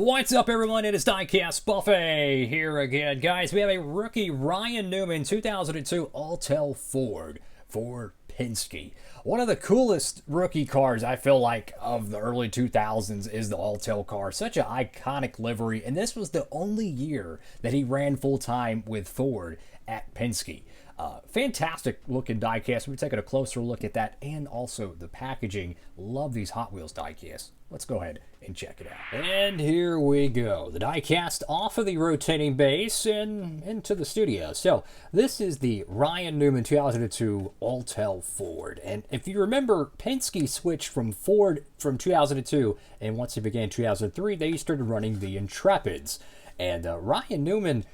What's up, everyone? It is Diecastbuffet here again. Guys, we have a rookie Ryan Newman 2002 Alltel Ford for Penske. One of the coolest rookie cars, I feel like, of the early 2000s is the Alltel car. Such an iconic livery, and this was the only year that he ran full-time with Ford at Penske. Fantastic looking diecast. We're taking a closer look at that and also the packaging. Love these Hot Wheels diecasts. Let's go ahead and check it out. And here we go. The diecast off of the rotating base and into the studio. So this is the Ryan Newman 2002 Alltel Ford. And if you remember, Penske switched from Ford from 2002, and once it began 2003, they started running the Intrepids. And Ryan Newman,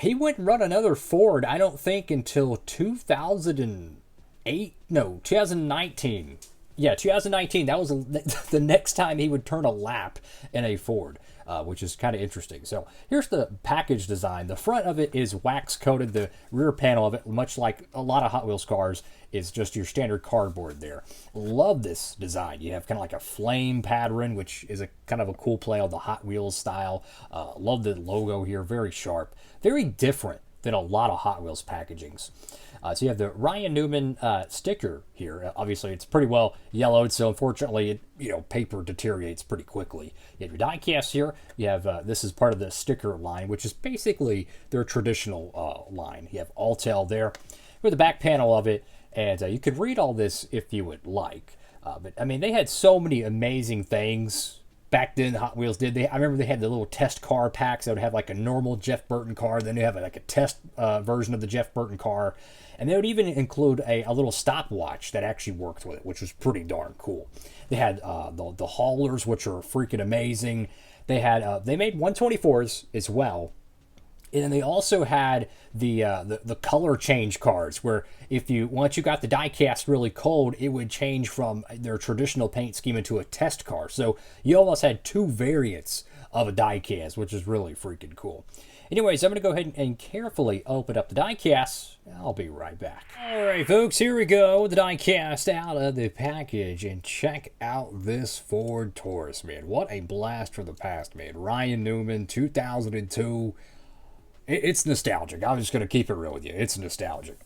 he wouldn't run another Ford, I don't think, until 2019. Yeah, 2019. That was the next time he would turn a lap in a Ford, which is kind of interesting. So here's the package design. The front of it is wax coated. The rear panel of it, much like a lot of Hot Wheels cars, is just your standard cardboard there. Love this design. You have kind of like a flame pattern, which is a kind of a cool play on the Hot Wheels style. Love the logo here. Very sharp. Very different than a lot of Hot Wheels packagings. So you have the Ryan Newman sticker here. Obviously, it's pretty well yellowed, so unfortunately, paper deteriorates pretty quickly. You have your diecast here. You have this is part of the sticker line, which is basically their traditional line. You have Alltel there with the back panel of it, and you could read all this if you would like. But I mean, they had so many amazing things back then. Hot Wheels did. I remember they had the little test car packs that would have like a normal Jeff Burton car. Then they have like a test version of the Jeff Burton car. And they would even include a little stopwatch that actually worked with it, which was pretty darn cool. They had the haulers, which are freaking amazing. They had they made 124s as well. And then they also had the color change cards, where once you got the diecast really cold, it would change from their traditional paint scheme into a test car. So you almost had two variants of a diecast, which is really freaking cool. Anyways, I'm going to go ahead and carefully open up the diecast. I'll be right back. All right, folks, here we go. The diecast out of the package, and check out this Ford Taurus, man. What a blast from the past, man. Ryan Newman, 2002. It's nostalgic. I'm just going to keep it real with you. It's nostalgic.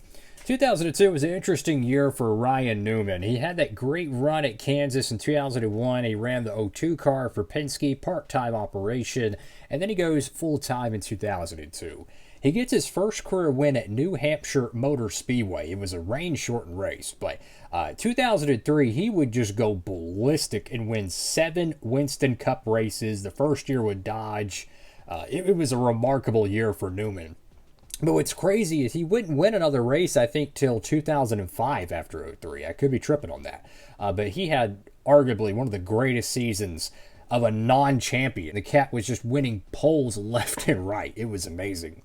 2002 was an interesting year for Ryan Newman. He had that great run at Kansas in 2001. He ran the 02 car for Penske, part-time operation, and then he goes full-time in 2002. He gets his first career win at New Hampshire Motor Speedway. It was a rain-shortened race, but 2003, he would just go ballistic and win 7 Winston Cup races. The first year with Dodge. It was a remarkable year for Newman. But what's crazy is he wouldn't win another race, I think, till 2005 after 03. I could be tripping on that. But he had arguably one of the greatest seasons of a non-champion. The cat was just winning poles left and right. It was amazing.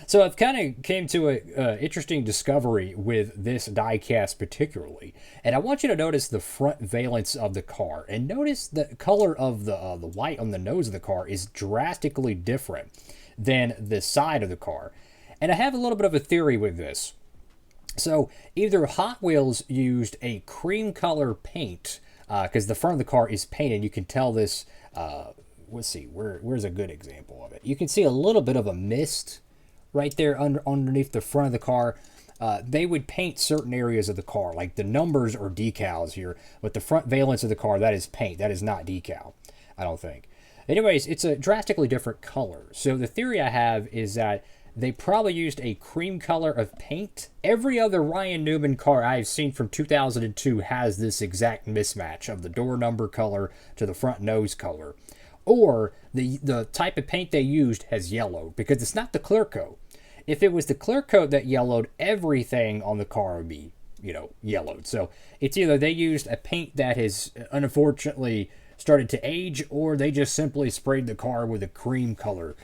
So I've kind of came to an interesting discovery with this diecast particularly. And I want you to notice the front valence of the car. And notice the color of the white on the nose of the car is drastically different than the side of the car. And I have a little bit of a theory with this. So either Hot Wheels used a cream color paint, because the front of the car is painted. You can tell this, let's see, where's a good example of it? You can see a little bit of a mist right there underneath the front of the car. They would paint certain areas of the car, like the numbers or decals here, but the front valence of the car, that is paint. That is not decal, I don't think. Anyways, it's a drastically different color. So the theory I have is that they probably used a cream color of paint. Every other Ryan Newman car I've seen from 2002 has this exact mismatch of the door number color to the front nose color. Or the type of paint they used has yellowed, because it's not the clear coat. If it was the clear coat that yellowed, everything on the car would be, yellowed. So it's either they used a paint that has unfortunately started to age, or they just simply sprayed the car with a cream color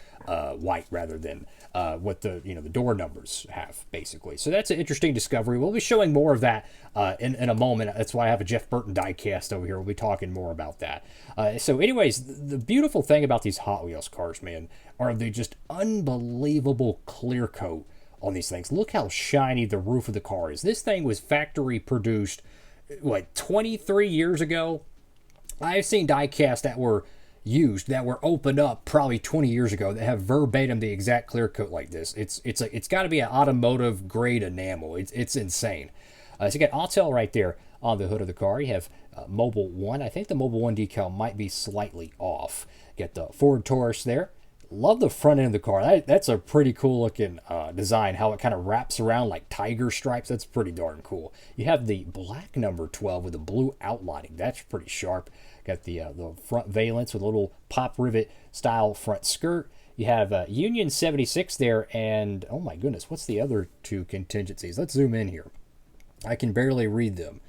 white rather than what the door numbers have, basically. So that's an interesting discovery. We'll be showing more of that in a moment. That's why I have a Jeff Burton diecast over here. We'll be talking more about that. So anyways, the beautiful thing about these Hot Wheels cars, man, are the just unbelievable clear coat on these things. Look how shiny the roof of the car is. This thing was factory produced, 23 years ago? I've seen diecast that were used that were opened up probably 20 years ago that have verbatim the exact clear coat like this. It's got to be an automotive grade enamel. It's insane. So you got Alltel right there on the hood of the car. You have Mobile 1. I think the Mobile 1 decal might be slightly off. Get the Ford Taurus there. Love the front end of the car. That's a pretty cool looking design, how it kind of wraps around like tiger stripes. That's pretty darn cool. You have the black number 12 with the blue outlining. That's pretty sharp. Got the front valence with a little pop rivet style front skirt. You have Union 76 there, and oh my goodness, what's the other two contingencies? Let's zoom in here. I can barely read them.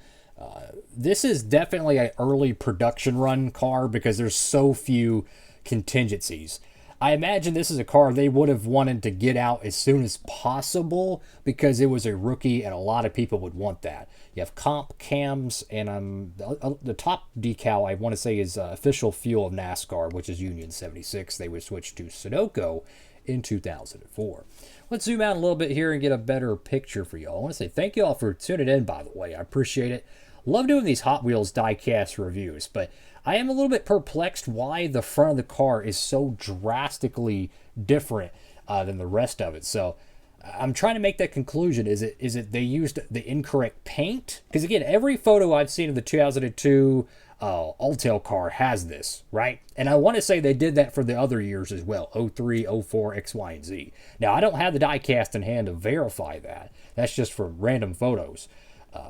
This is definitely an early production run car because there's so few contingencies. I imagine this is a car they would have wanted to get out as soon as possible because it was a rookie and a lot of people would want that. You have comp cams, and the top decal I want to say is official fuel of NASCAR, which is Union 76. They would switch to Sunoco in 2004. Let's zoom out a little bit here and get a better picture for y'all. I want to say thank you all for tuning in, by the way. I appreciate it. Love doing these Hot Wheels diecast reviews, but I am a little bit perplexed why the front of the car is so drastically different than the rest of it. So I'm trying to make that conclusion. Is it they used the incorrect paint? Because again, every photo I've seen of the 2002 Alltel car has this, right? And I want to say they did that for the other years as well, 03, 04, X, Y, and Z. Now, I don't have the diecast in hand to verify that. That's just for random photos.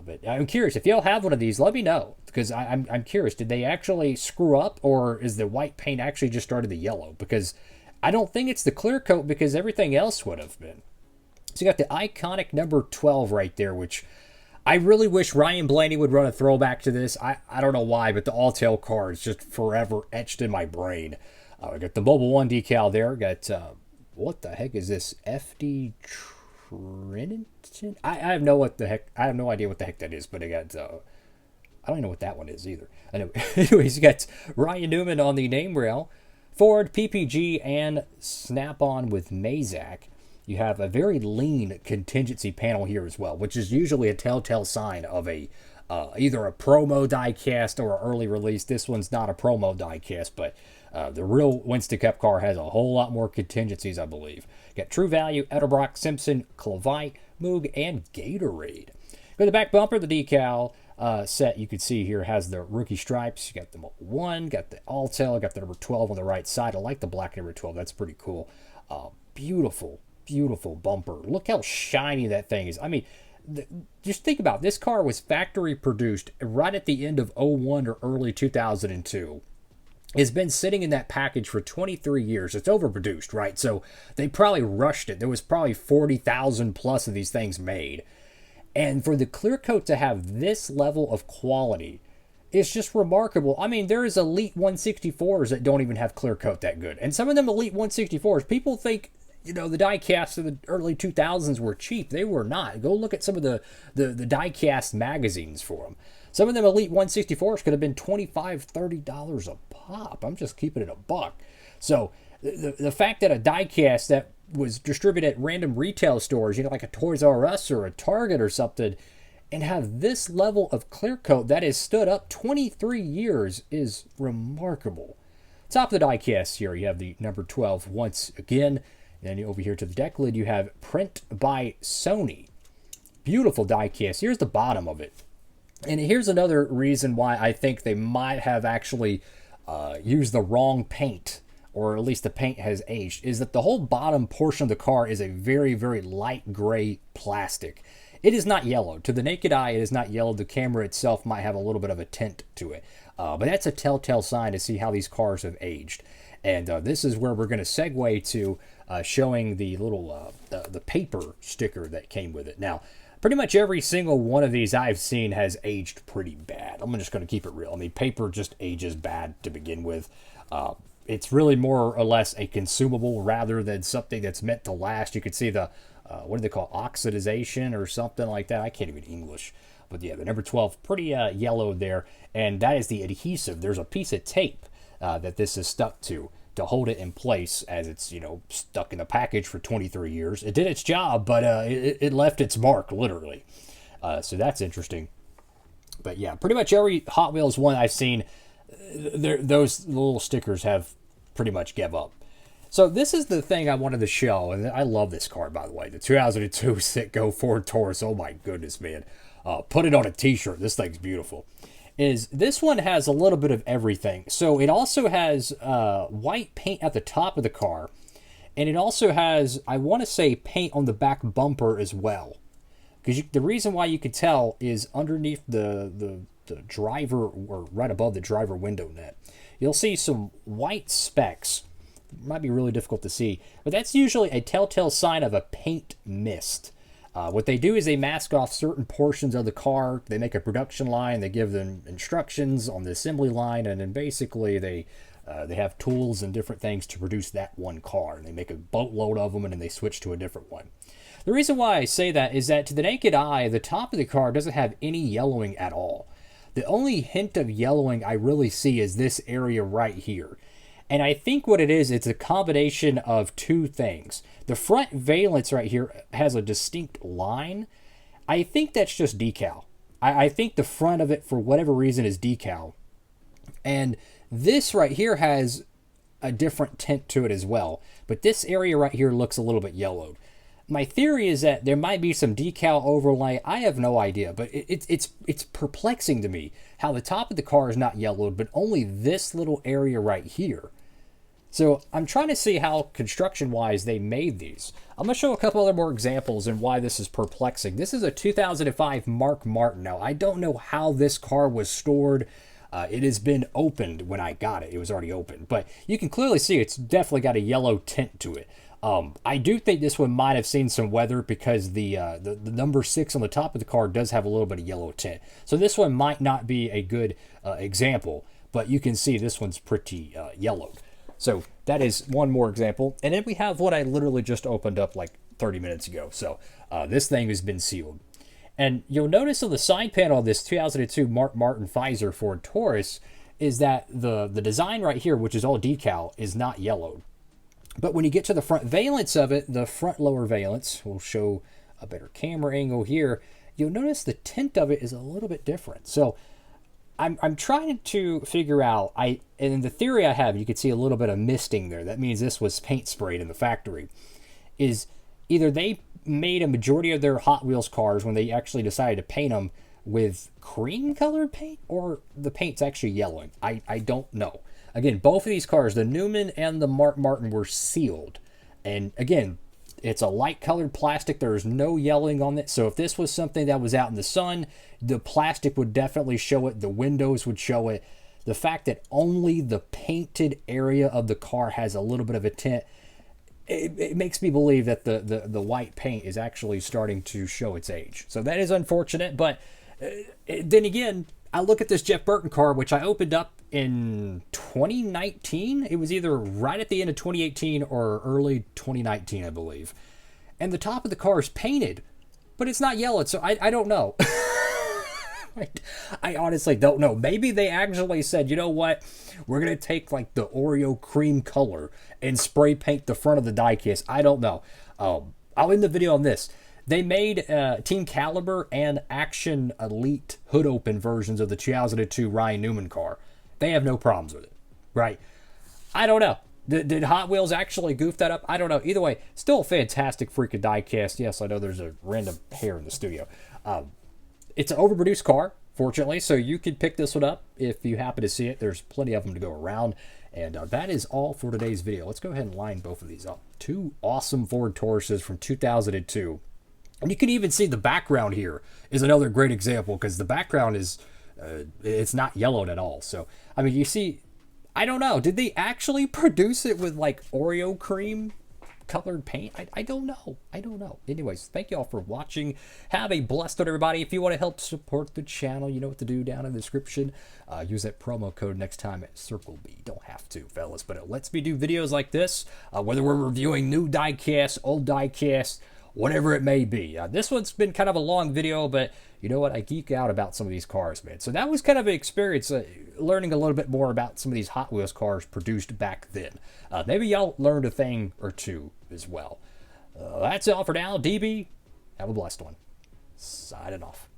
But I'm curious, if y'all have one of these, let me know. Because I'm curious, did they actually screw up, or is the white paint actually just started the yellow? Because I don't think it's the clear coat, because everything else would have been. So you got the iconic number 12 right there, which I really wish Ryan Blaney would run a throwback to this. I don't know why, but the Alltel car is just forever etched in my brain. We got the Mobile 1 decal there. Got, what the heck is this? FD Trinity? I have no idea what the heck that is, but I got I don't even know what that one is either. Anyways, you got Ryan Newman on the name rail, Ford, PPG, and Snap-on with Mazak. You have a very lean contingency panel here as well, which is usually a telltale sign of a either a promo diecast or an early release. This one's not a promo diecast, but the real Winston Cup car has a whole lot more contingencies, I believe. You got True Value, Edelbrock, Simpson, Clavite, Moog, and Gatorade. Go to the back bumper, the decal set you can see here has the rookie stripes. You got the Mobile 1, got the Alltel, got the number 12 on the right side. I like the black number 12. That's pretty cool. Beautiful bumper. Look how shiny that thing is. I mean, just think about it. This car was factory produced right at the end of 01 or early 2002. It's been sitting in that package for 23 years. It's overproduced, right? So they probably rushed it. There was probably 40,000 plus of these things made. And for the clear coat to have this level of quality, it's just remarkable. I mean, there's Elite 164s that don't even have clear coat that good. And some of them Elite 164s, people think, the diecasts of the early 2000s were cheap. They were not. Go look at some of the diecast magazines for them. Some of them Elite 164s could have been $25, $30 a pop. I'm just keeping it a buck. So the fact that a diecast that was distributed at random retail stores, like a Toys R Us or a Target or something, and have this level of clear coat that has stood up 23 years is remarkable. Top of the diecast here, you have the number 12 once again. And then over here to the deck lid, you have Print by Sony. Beautiful diecast. Here's the bottom of it. And here's another reason why I think they might have actually used the wrong paint, or at least the paint has aged, is that the whole bottom portion of the car is a very, very light gray plastic. It is not yellow. To the naked eye, it is not yellow. The camera itself might have a little bit of a tint to it. But that's a telltale sign to see how these cars have aged. And this is where we're going to segue to showing the little the paper sticker that came with it. Now, pretty much every single one of these I've seen has aged pretty bad. I'm just going to keep it real. I mean, paper just ages bad to begin with. It's really more or less a consumable rather than something that's meant to last. You can see the, what do they call, oxidization or something like that. I can't even English. But yeah, the number 12, pretty yellow there. And that is the adhesive. There's a piece of tape that this is stuck to hold it in place as it's, stuck in the package for 23 years. It did its job, but it left its mark, literally. So that's interesting. But yeah, pretty much every Hot Wheels one I've seen, those little stickers have pretty much give up. So this is the thing I wanted to show, and I love this car, by the way. The 2002 Citgo Ford Taurus. Oh my goodness, man. Put it on a t-shirt. This thing's beautiful. This one has a little bit of everything. So it also has white paint at the top of the car, and it also has, I want to say, paint on the back bumper as well. Because the reason why you could tell is underneath the driver, or right above the driver window net, you'll see some white specks. Might be really difficult to see, but that's usually a telltale sign of a paint mist. What they do is they mask off certain portions of the car. They make a production line. They give them instructions on the assembly line, and then basically they have tools and different things to produce that one car. And they make a boatload of them, and then they switch to a different one. The reason why I say that is that to the naked eye, the top of the car doesn't have any yellowing at all. The only hint of yellowing I really see is this area right here. And I think what it is, it's a combination of two things. The front valence right here has a distinct line. I think that's just decal. I think the front of it, for whatever reason, is decal. And this right here has a different tint to it as well. But this area right here looks a little bit yellowed. My theory is that there might be some decal overlay. I have no idea, but it's perplexing to me how the top of the car is not yellowed, but only this little area right here. So I'm trying to see how construction-wise they made these. I'm going to show a couple other more examples and why this is perplexing. This is a 2005 Mark Martin. Now, I don't know how this car was stored. It has been opened when I got it. It was already open. But you can clearly see it's definitely got a yellow tint to it. I do think this one might have seen some weather because the number 6 on the top of the car does have a little bit of yellow tint. So this one might not be a good example, but you can see this one's pretty yellowed. So that is one more example. And then we have what I literally just opened up like 30 minutes ago. So this thing has been sealed. And you'll notice on the side panel of this 2002 Mark Martin Pfizer Ford Taurus is that the design right here, which is all decal, is not yellowed. But when you get to the front valence of it, the front lower valence, we'll show a better camera angle here, you'll notice the tint of it is a little bit different. So I'm trying to figure out, and the theory I have, you can see a little bit of misting there. That means this was paint sprayed in the factory. Is either they made a majority of their Hot Wheels cars when they actually decided to paint them with cream colored paint, or the paint's actually yellowing. I don't know. Again, both of these cars, the Newman and the Mark Martin, were sealed. And again, it's a light colored plastic. There's no yellowing on it. So if this was something that was out in the sun, the plastic would definitely show it. The windows would show it. The fact that only the painted area of the car has a little bit of a tint, it makes me believe that the white paint is actually starting to show its age. So that is unfortunate. But then again, I look at this Jeff Burton car, which I opened up in 2019. It was either right at the end of 2018 or early 2019, I believe. And the top of the car is painted, but it's not yellowed, so I don't know. I honestly don't know. Maybe they actually said, you know what? We're going to take like the Oreo cream color and spray paint the front of the diecast. I don't know. I'll end the video on this. They made Team Caliber and Action Elite hood open versions of the 2002 Ryan Newman car. They have no problems with it, right? I don't know. Did Hot Wheels actually goof that up? I don't know. Either way, still a fantastic freaking diecast. Yes, I know there's a random hair in the studio. It's an overproduced car, fortunately, so you could pick this one up if you happen to see it. There's plenty of them to go around. And that is all for today's video. Let's go ahead and line both of these up. Two awesome Ford Tauruses from 2002. And you can even see the background here is another great example because the background is, it's not yellowed at all. So, I mean, you see, I don't know. Did they actually produce it with like Oreo cream colored paint? I don't know. I don't know. Anyways, thank you all for watching. Have a blessed one, everybody. If you want to help support the channel, you know what to do down in the description. Use that promo code next time at Circle B. Don't have to, fellas, but it lets me do videos like this, whether we're reviewing new diecasts, old diecasts, whatever it may be. This one's been kind of a long video, but you know what? I geek out about some of these cars, man. So that was kind of an experience, learning a little bit more about some of these Hot Wheels cars produced back then. Maybe y'all learned a thing or two as well. That's all for now. DB, have a blessed one. Signing off.